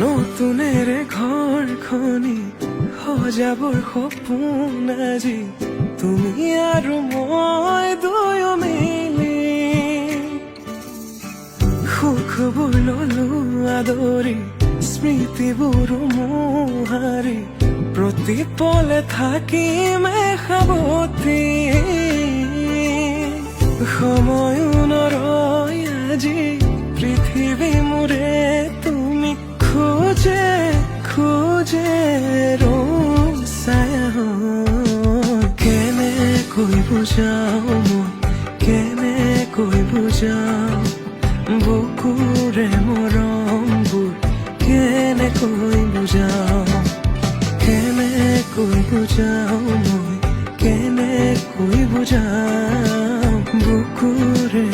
নতুনেৰে ঘৰখনি সজাবৰ সপোন আজি তুমি আৰু মই দুয়ো মিলি সুখবোৰ ললো আদৰি স্মৃতিবোৰ মোহাৰি প্ৰতি পলে থাকিমে সাৱতি সময়ো নৰয় আজি পৃথিৱী মোৰে তুমি খোজে খোজে ৰূপ ছায়া কেনেকৈ বুজাও মই কেনেকৈ বুজাও বুকুৰে মৰমবোৰ কেনেকৈ বুজাও কেনেকৈ বুজাও মই কেনেকৈ বুজাও বুকুৰে